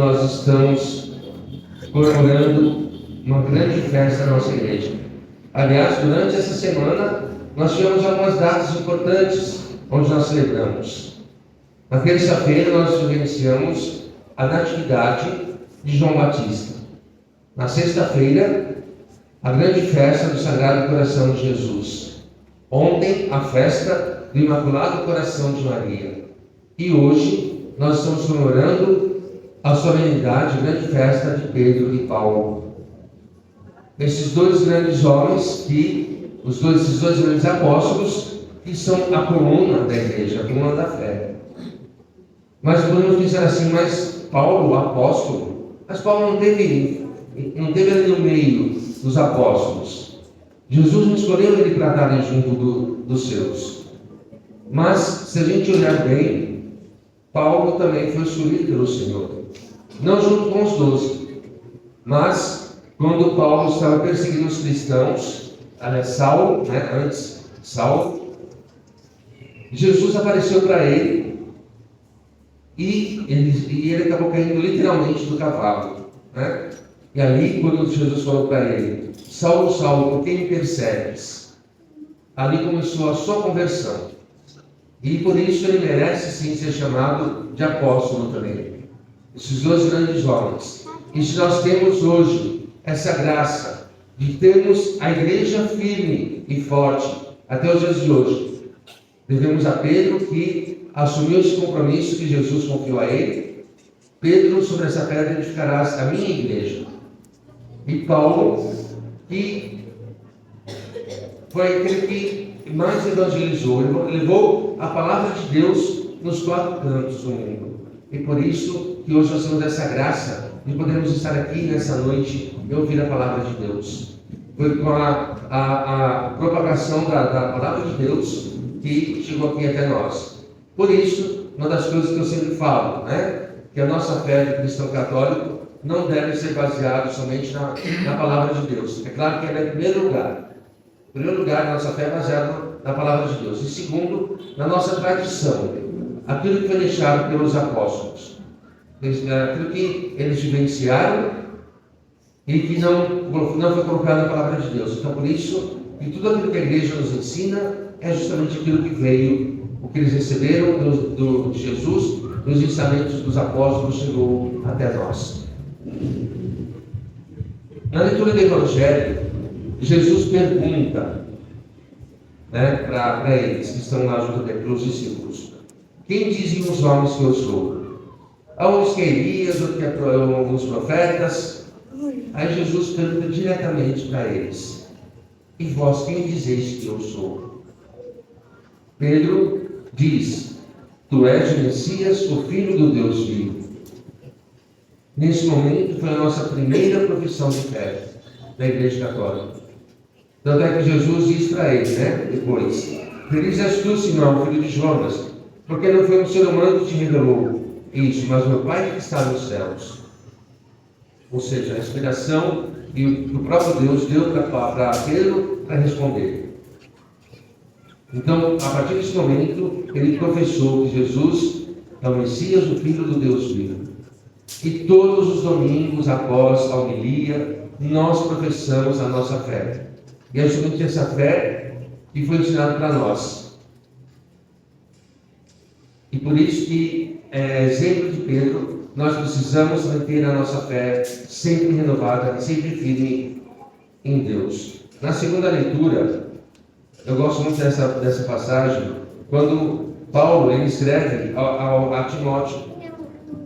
nós estamos comemorando uma grande festa na nossa igreja. Aliás, durante essa semana, nós tivemos algumas datas importantes onde nós celebramos. Na terça-feira, nós vivenciamos a natividade de João Batista. Na sexta-feira, a grande festa do Sagrado Coração de Jesus. Ontem, a festa do Imaculado Coração de Maria. E hoje, nós estamos comemorando a solenidade, a grande festa de Pedro e Paulo. Esses dois grandes homens, esses dois grandes apóstolos, que são a coluna da igreja, a coluna da fé. Mas podemos dizer assim, mas Paulo, apóstolo, mas Paulo não teve ali no meio dos apóstolos. Jesus não escolheu ele para estar junto dos seus. Mas, se a gente olhar bem, Paulo também foi escolhido pelo Senhor. Não junto com os 12, mas quando Paulo estava perseguindo os cristãos, Saulo, antes Saulo, Jesus apareceu para ele e ele acabou caindo literalmente do cavalo. E ali, quando Jesus falou para ele, Saulo, Saulo, por que me persegues? Ali começou a sua conversão. E por isso ele merece sim ser chamado de apóstolo também. Esses dois grandes homens. E se nós temos hoje essa graça de termos a igreja firme e forte até os dias de hoje, devemos a Pedro, que assumiu esse compromisso que Jesus confiou a ele. Pedro, sobre essa pedra edificarás a minha igreja. E Paulo, que foi aquele que mais evangelizou, ele levou a palavra de Deus nos 4 cantos do mundo. E por isso que hoje nós temos essa graça de podermos estar aqui nessa noite e ouvir a palavra de Deus. Foi com a propagação da palavra de Deus que chegou aqui até nós. Por isso, uma das coisas que eu sempre falo, que a nossa fé de cristão católico não deve ser baseada somente na palavra de Deus. É claro que ela é em primeiro lugar. Em primeiro lugar, a nossa fé é baseada na palavra de Deus. E segundo, na nossa tradição. Aquilo que foi deixado pelos apóstolos. Aquilo que eles vivenciaram e que não foi colocado na palavra de Deus. Então, por isso, que tudo aquilo que a igreja nos ensina é justamente aquilo que veio, o que eles receberam de Jesus, dos ensinamentos dos apóstolos, chegou até nós. Na leitura do Evangelho, Jesus pergunta para eles que estão lá junto dos discípulos: quem dizem os homens que eu sou? Há uns que é Elias, outros que é alguns profetas. Aí Jesus pergunta diretamente para eles: e vós quem dizeis que eu sou? Pedro diz: tu és o Messias, o Filho do Deus vivo. Nesse momento foi a nossa primeira profissão de fé da Igreja Católica. Tanto é que Jesus diz para ele, depois: feliz és tu, Simão, filho de Jonas, porque não foi um ser humano que te revelou isso, mas meu Pai que está nos céus. Ou seja, a inspiração e o próprio Deus deu para Pedro para responder. Então, a partir desse momento, ele professou que Jesus é o Messias, o Filho do Deus vivo. E todos os domingos, após a homilia, nós professamos a nossa fé. E é justamente essa fé que foi ensinada para nós. E por isso que, exemplo de Pedro, nós precisamos manter a nossa fé sempre renovada, sempre firme em Deus. Na segunda leitura, eu gosto muito dessa passagem, quando Paulo ele escreve a Timóteo.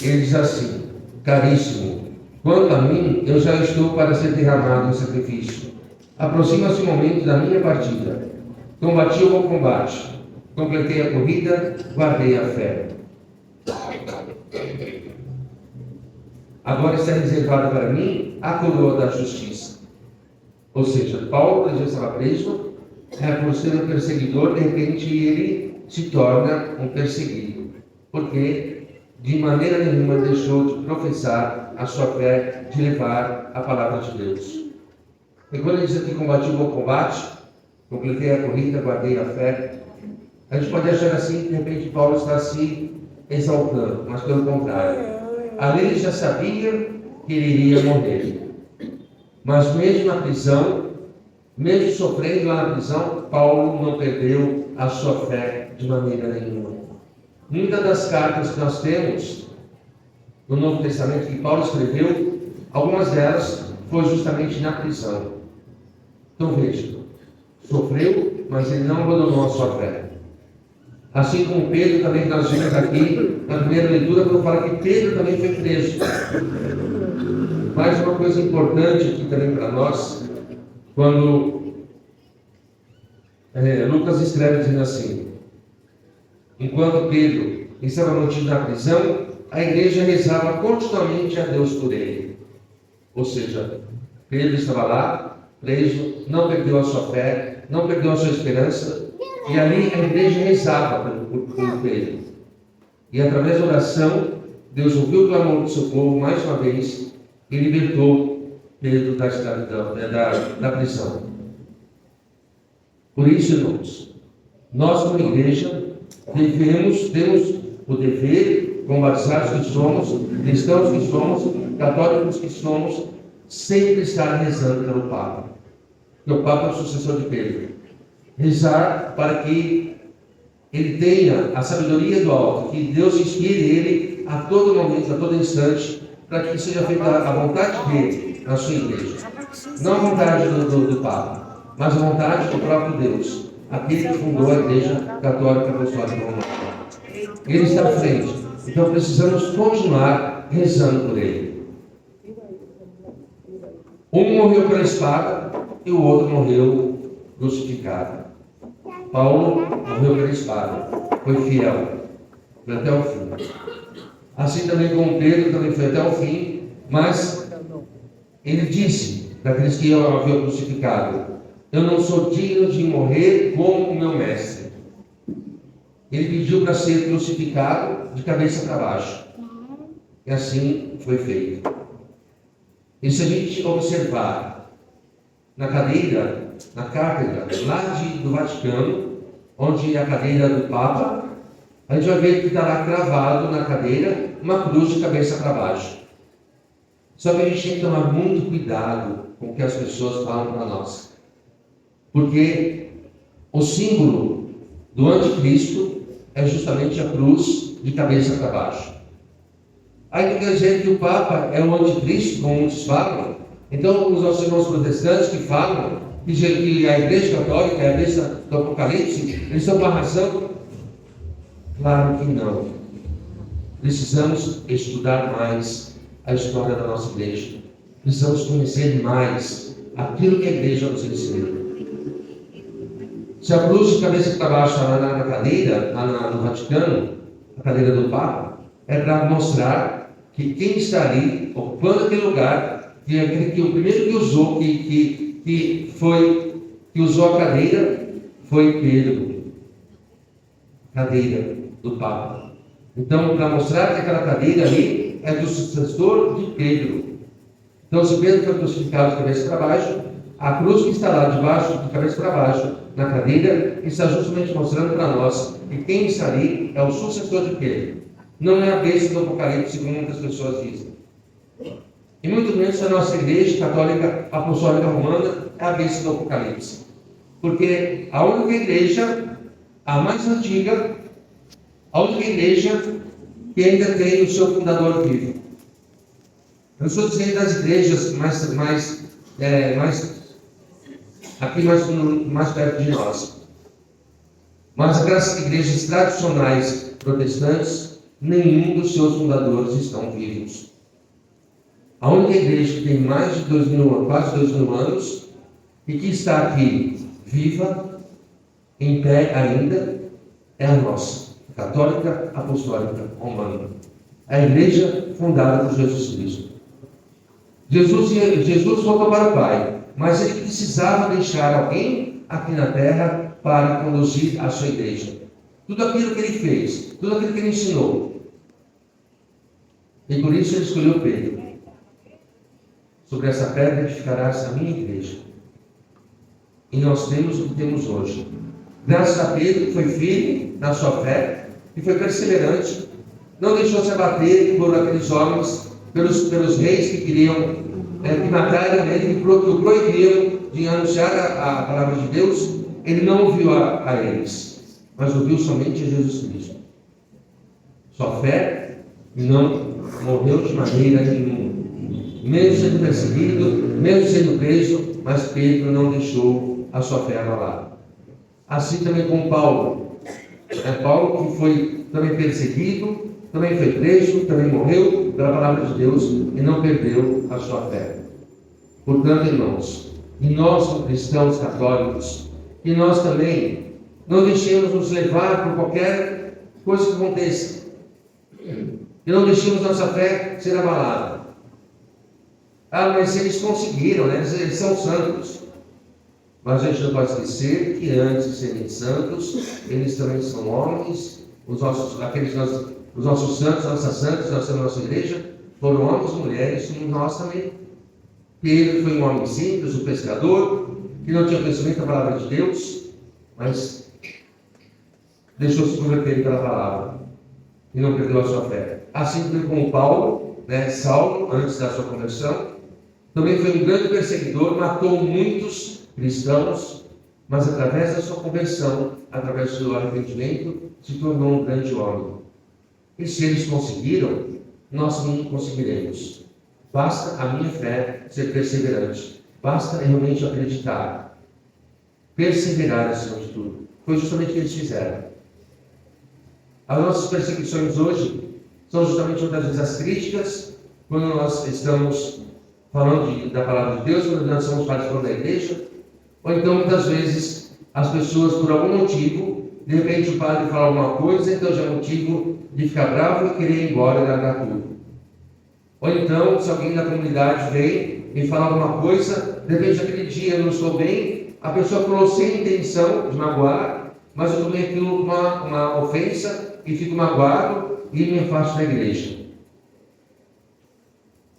Ele diz assim: caríssimo, quanto a mim, eu já estou para ser derramado em sacrifício. Aproxima-se o momento da minha partida. Combati o bom combate, completei a corrida, guardei a fé. Agora está reservada para mim a coroa da justiça. Ou seja, Paulo já estava preso, por ser um perseguidor, de repente ele se torna um perseguido, porque de maneira nenhuma deixou de professar a sua fé, de levar a palavra de Deus. E quando ele diz aqui: combati o bom combate, completei a corrida, guardei a fé, a gente pode achar assim que de repente Paulo está se exaltando, mas pelo contrário, Ali ele já sabia que ele iria morrer. Mas mesmo na prisão, mesmo sofrendo lá na prisão, Paulo não perdeu a sua fé de maneira nenhuma. Muitas das cartas que nós temos no Novo Testamento que Paulo escreveu, algumas delas foi justamente na prisão. Então veja, sofreu, mas ele não abandonou a sua fé. Assim como Pedro também, nós vimos aqui na primeira leitura, quando fala que Pedro também foi preso. Mais uma coisa importante aqui também para nós, quando Lucas escreve dizendo assim: enquanto Pedro estava mantido na prisão, a igreja rezava continuamente a Deus por ele. Ou seja, Pedro estava lá, preso, não perdeu a sua fé, não perdeu a sua esperança, e ali a igreja rezava por Pedro. E através da oração, Deus ouviu o clamor do seu povo mais uma vez e libertou Pedro da escravidão, da prisão. Por isso, irmãos, nós como igreja temos o dever, como batizados que somos, cristãos que somos, católicos que somos, sempre estar rezando pelo Papa. Porque o Papa é o sucessor de Pedro. Rezar para que ele tenha a sabedoria do alto, que Deus inspire ele a todo momento, a todo instante, para que seja feita a vontade dele na sua igreja. Não a vontade do Papa, mas a vontade do próprio Deus, aquele que fundou a Igreja Católica Apostólica Romana. Ele está à frente, então precisamos continuar rezando por ele. Um morreu pela espada e o outro morreu crucificado. Paulo morreu pela espada, foi fiel, foi até o fim. Assim também como Pedro também foi até o fim, mas ele disse daqueles que o haviam crucificado: eu não sou digno de morrer como o meu mestre. Ele pediu para ser crucificado de cabeça para baixo. E assim foi feito. E se a gente observar na cadeira, na cátedra lá do Vaticano, onde é a cadeira do Papa, a gente vai ver que está lá cravado na cadeira uma cruz de cabeça para baixo. Só que a gente tem que tomar muito cuidado com o que as pessoas falam para nós. Porque o símbolo do anticristo é justamente a cruz de cabeça para baixo. Aí quer dizer que o Papa é o anticristo, como muitos falam. Então, os nossos irmãos protestantes que falam que a Igreja Católica é a Igreja do Apocalipse, eles estão com a razão? Claro que não. Precisamos estudar mais a história da nossa igreja. Precisamos conhecer mais aquilo que a igreja nos ensina. Se a cruz de cabeça para baixo está na cadeira, no Vaticano, a cadeira do Papa, é para mostrar que quem está ali, ocupando aquele lugar, que o primeiro que usou, que usou a cadeira, foi Pedro. Cadeira do Papa. Então, para mostrar que aquela cadeira ali é do sucessor de Pedro. Então, se Pedro foi crucificado de cabeça para baixo, a cruz que está lá debaixo, de cabeça para baixo, na cadeira, está justamente mostrando para nós que quem está ali é o sucessor de Pedro. Não é a besta do Apocalipse, como muitas pessoas dizem. E muito menos a nossa Igreja Católica Apostólica Romana é a besta do Apocalipse. Porque a única igreja, a mais antiga, a única igreja que ainda tem o seu fundador vivo. Eu estou dizendo das igrejas aqui mais perto de nós. Mas aquelas igrejas tradicionais protestantes, nenhum dos seus fundadores estão vivos. A única igreja que tem mais de quase 2.000 anos e que está aqui viva, em pé ainda, é a nossa, a Católica Apostólica Romana. A igreja fundada por Jesus Cristo. Jesus voltou para o Pai, mas ele precisava deixar alguém aqui na terra para conduzir a sua igreja. Tudo aquilo que ele fez, tudo aquilo que ele ensinou. E por isso ele escolheu Pedro. Sobre essa pedra edificarás a minha igreja. E nós temos o que temos hoje. Graças a Pedro, que foi firme na sua fé, e foi perseverante, não deixou se abater por aqueles homens, pelos reis que queriam que mataram ele, que o proibiram de anunciar a palavra de Deus. Ele não ouviu a eles, mas ouviu somente a Jesus Cristo. Sua fé não morreu de maneira nenhuma. Mesmo sendo perseguido, mesmo sendo preso, mas Pedro não deixou a sua fé abalada. Assim também com Paulo. Paulo que foi também perseguido, também foi preso, também morreu pela palavra de Deus e não perdeu a sua fé. Portanto, irmãos, e nós como cristãos católicos, que nós também não deixemos nos levar por qualquer coisa que aconteça. E não deixemos nossa fé ser abalada. Mas eles conseguiram, né? Eles são santos. Mas a gente não pode esquecer que antes de serem santos, eles também são homens. Os nossos santos, nossas santas, nós temos na nossa igreja, foram homens e mulheres, somos nós também. Pedro foi um homem simples, um pescador, que não tinha conhecimento da palavra de Deus, mas deixou-se converter pela palavra e não perdeu a sua fé. Assim como Paulo, Saulo, antes da sua conversão, também foi um grande perseguidor, matou muitos cristãos, mas através da sua conversão, através do seu arrependimento, se tornou um grande homem. E se eles conseguiram, nós também conseguiremos. Basta a minha fé ser perseverante. Basta realmente acreditar. Perseverar acima de tudo. Foi justamente o que eles fizeram. As nossas perseguições hoje são justamente muitas vezes as críticas, quando nós estamos falando da palavra de Deus, quando nós estamos participando da igreja, ou então muitas vezes as pessoas, por algum motivo, de repente o padre fala alguma coisa, então já é motivo de ficar bravo e querer ir embora e largar tudo. Ou então, se alguém da comunidade vem e fala alguma coisa, de repente aquele dia eu não estou bem, a pessoa falou sem intenção de magoar, mas eu tomei aquilo uma ofensa e fico magoado e me afasto da igreja.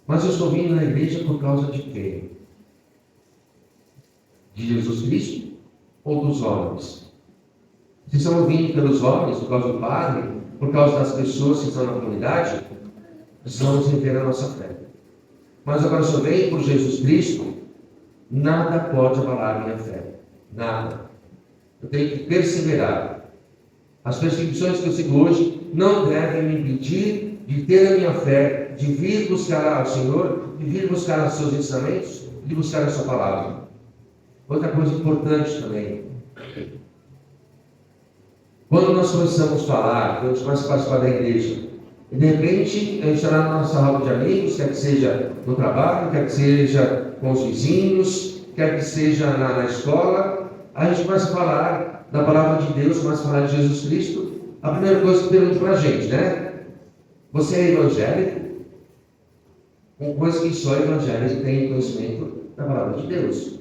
Mas eu estou vindo na igreja por causa de quem? De Jesus Cristo ou dos homens? Se estamos vindo pelos homens, por causa do padre, por causa das pessoas que estão na comunidade, precisamos viver a nossa fé. Mas agora, se eu venho por Jesus Cristo, nada pode abalar minha fé. Nada. Eu tenho que perseverar. As perseguições que eu sigo hoje não devem me impedir de ter a minha fé, de vir buscar ao Senhor, de vir buscar os seus ensinamentos, de buscar a sua palavra. Outra coisa importante também. Quando nós começamos a falar, quando a gente começa a participar da igreja, e de repente a gente está na nossa roda de amigos, quer que seja no trabalho, quer que seja com os vizinhos, quer que seja na escola, a gente começa a falar da palavra de Deus, começa a falar de Jesus Cristo. A primeira coisa que pergunta para a gente, você é evangélico? Com coisa que só evangélico tem conhecimento da palavra de Deus.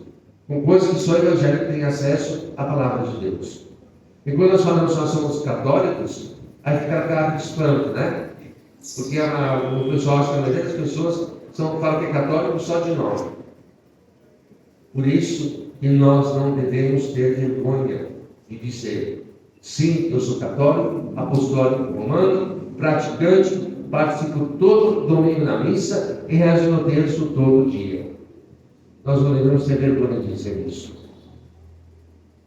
Com coisa que só evangélico tem acesso à palavra de Deus. E quando nós falamos que nós somos católicos, aí fica aquela de espanto, Porque o pessoal acha que a maioria das pessoas falam que é católico só de nome. Por isso que nós não devemos ter vergonha de dizer: sim, eu sou católico, apostólico romano, praticante, participo todo domingo na missa e rezo no terço todo dia. Nós não devemos ter vergonha de dizer isso.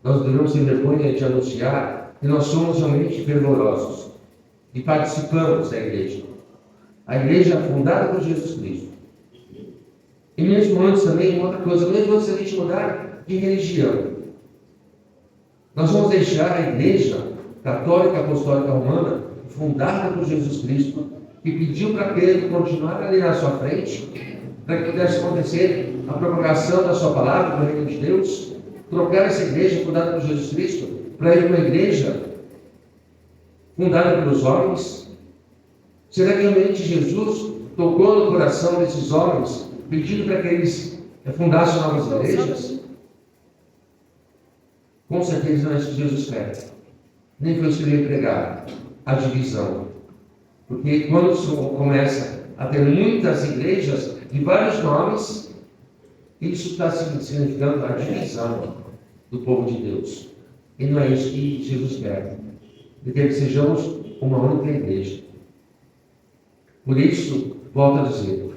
Nós devemos ter vergonha de anunciar que nós somos realmente fervorosos e participamos da igreja. A igreja é fundada por Jesus Cristo. E mesmo antes também, uma outra coisa, mesmo antes da gente mudar de religião, nós vamos deixar a igreja católica apostólica romana, fundada por Jesus Cristo, que pediu para Pedro continuar ali na sua frente, para que pudesse acontecer a propagação da sua palavra, do reino de Deus, trocar essa igreja fundada por Jesus Cristo, para ir para uma igreja fundada pelos homens. Será que realmente Jesus tocou no coração desses homens, pedindo para que eles fundassem novas igrejas? Com certeza não é isso que Jesus quer. Nem foi isso que ele veio pregar, a divisão. Porque quando começa a ter muitas igrejas de vários nomes, isso está significando a divisão do povo de Deus. E não é isso que Jesus quer. Ele quer que sejamos uma única igreja. Por isso, volto a dizer,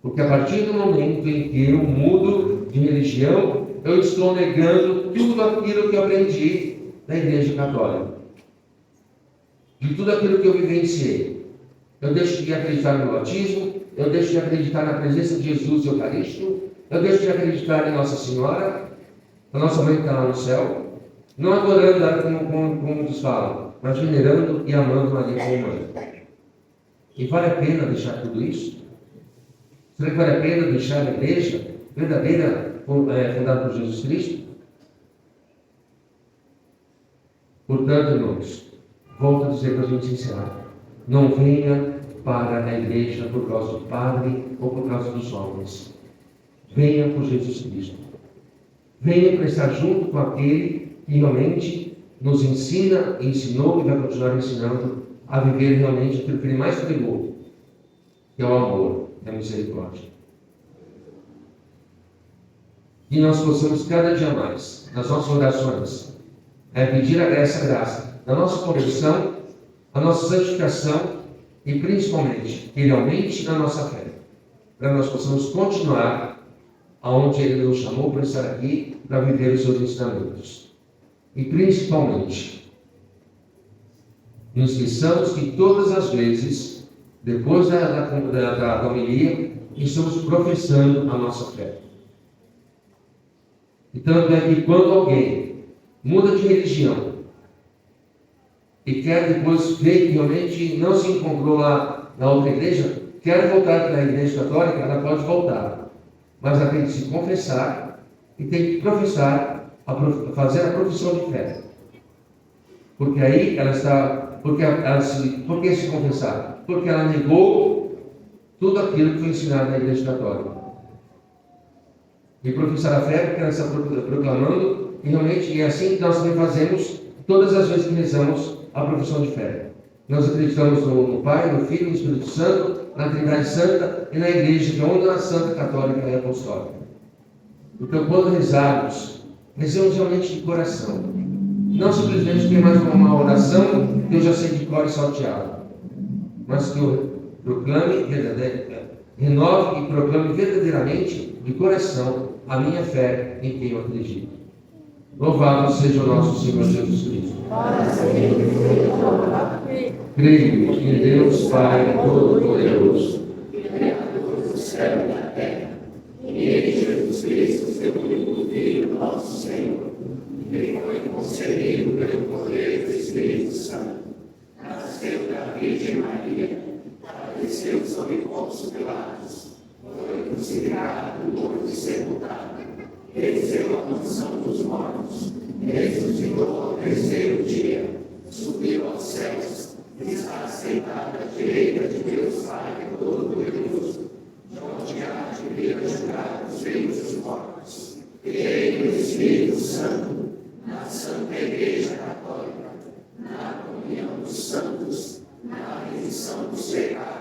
porque a partir do momento em que eu mudo de religião, eu estou negando tudo aquilo que eu aprendi na Igreja Católica. De tudo aquilo que eu vivenciei. Eu deixo de acreditar no batismo, eu deixo de acreditar na presença de Jesus Eucarístico, eu deixo de acreditar em Nossa Senhora, a nossa mãe que está lá no céu, não adorando ela como muitos falam, mas venerando e amando Maria como mãe. E vale a pena deixar tudo isso? Será que vale a pena deixar a igreja verdadeira, fundada por Jesus Cristo? Portanto, irmãos, volto a dizer para a gente encerrar. Não venha para a igreja por causa do padre ou por causa dos homens. Venha por Jesus Cristo. Venha para estar junto com aquele que realmente nos ensina, ensinou e vai continuar ensinando a viver realmente aquilo que ele mais pregou, que é o amor e a misericórdia. E nós possamos cada dia mais, nas nossas orações, pedir essa graça da nossa conversão, a nossa santificação e principalmente que Ele aumente na nossa fé, para nós possamos continuar aonde Ele nos chamou para estar aqui, para viver os seus ensinamentos. E principalmente, não esqueçamos que todas as vezes, depois da homilia, estamos professando a nossa fé. E tanto é que quando alguém muda de religião e quer depois ver que realmente não se encontrou lá na outra igreja, quer voltar para a igreja católica, ela pode voltar. Mas ela tem que se confessar e tem que professar, fazer a profissão de fé. Porque aí ela está... Por que se confessar? Porque ela negou tudo aquilo que foi ensinado na igreja católica. E professar a fé porque ela está proclamando, e realmente é assim que nós também fazemos todas as vezes que rezamos a profissão de fé. Nós acreditamos no Pai, no Filho, no Espírito Santo, na Trindade Santa e na Igreja, que é uma Santa Católica e Apostólica. Então, quando rezamos realmente de coração. Não simplesmente ter mais uma oração que eu já sei de cor e salteado, mas que eu proclame renove e proclame verdadeiramente de coração a minha fé em quem eu acredito. Louvado seja o nosso Senhor Jesus Cristo. Creio em Deus Pai Todo-Poderoso, Criador do céu e da terra, e em Jesus Cristo, seu único Filho, nosso Senhor, que foi concebido pelo poder do Espírito Santo, nasceu da Virgem Maria, padeceu sob Pôncio Pilatos, foi crucificado, morto e sepultado, recebeu a mansão dos mortos, ressuscitou ao terceiro dia, subiu aos céus, está sentado à direita de Deus Pai Todo-Poderoso, de onde há de vir a julgar os vivos e os mortos. Creio no Espírito Santo, na Santa Igreja Católica, na comunhão dos santos, na remissão dos pecados,